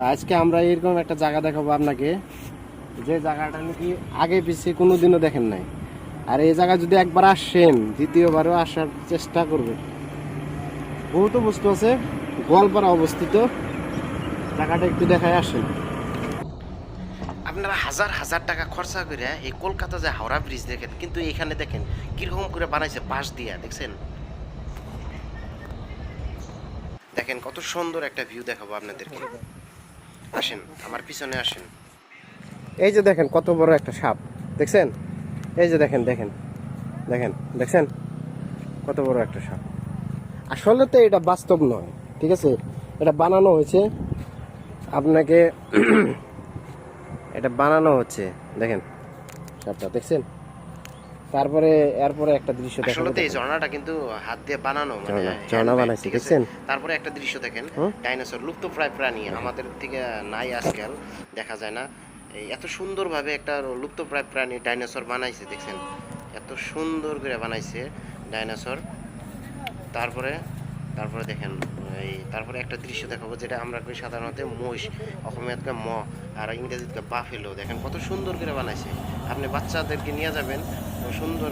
আজকে আমরা এরকম একটা জায়গা দেখাবো আপনাকে, যে জায়গাটা নাকি আগে পিছিয়ে কোনোদিনও দেখেন নাই। আর এই জায়গা যদি একবার আসেন, দ্বিতীয়বারও আসার চেষ্টা করবেন। বহুত বস্তু আছে, গোয়ালপাড়া অবস্থিত। জায়গাটা একটু দেখায় আসেন। আপনারা হাজার হাজার টাকা খরচা করে এই কলকাতা যে হাওড়া ব্রিজ দেখেন, কিন্তু এখানে দেখেন কিরকম করে বানাইছে বাঁশ দিয়া, দেখছেন? দেখেন কত সুন্দর একটা ভিউ দেখাবো আপনাদেরকে। আসেন আমার পিছনে আসেন। এই যে দেখেন কত বড় একটা সাপ, দেখছেন? এই যে দেখেন দেখেন দেখেন দেখছেন কত বড় একটা সাপ। আসলে তো এটা বাস্তব নয়, ঠিক আছে? এটা বানানো হয়েছে আপনাকে, এটা বানানো হচ্ছে। দেখেন সাপটা, দেখছেন? তারপরে এরপরে একটা দৃশ্য দেখাবো। আসলে তো এই ঝর্ণাটা কিন্তু হাত দিয়ে বানানো, মানে ঝর্ণা বানাইছে, দেখছেন? তারপরে একটা দৃশ্য দেখেন, ডাইনোসর লুপ্তপ্রায় প্রাণী, আমাদের থেকে নাই আজকাল, দেখা যায় না। এই এত সুন্দরভাবে একটা লুপ্তপ্রায় প্রাণী ডাইনোসর বানাইছে, দেখছেন? এত সুন্দর করে বানাইছে ডাইনোসর। তারপরে তারপরে দেখেন, তারপরে একটা দৃশ্য দেখাবো, যেটা আমরা কই সাধারণত মহিষ, অসমীয়াতে ম, আর ইংরেজিতে বাফেলো। দেখেন কত সুন্দর করে বানাইছে। আপনি বাচ্চাদেরকে নিয়ে যাবেন, সুন্দর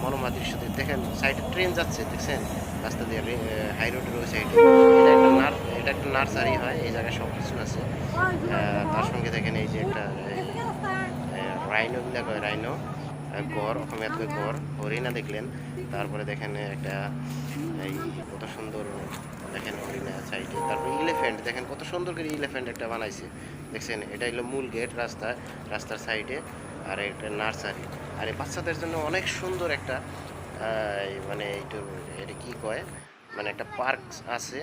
মনোমা দৃশ্য দেখেন। সাইডে ট্রেন যাচ্ছে, দেখছেন? রাস্তা দিয়ে, হাই রোডের ওই সাইডে। এটা একটা নার্সারি হয়, এই জায়গায় সব কিছু আছে। তার সঙ্গে দেখেন এই যে একটা রাইনো গুলা কয়, রাইনো গড়, অসমীয়াত গড়, হরিণা দেখলেন। তারপরে দেখেন একটা এই কত সুন্দর, দেখেন হরিণা সাইডে। তারপরে ইলেফ্যান্ট, দেখেন কত সুন্দর করে ইলেফ্যান্ট একটা বানাইছে, দেখছেন? এটা হলো মূল গেট, রাস্তার সাইডে। আর একটা নার্সারি, আর এই বাচ্চাদের জন্য অনেক সুন্দর একটা মানে এটা কি কয়, মানে একটা পার্ক আছে।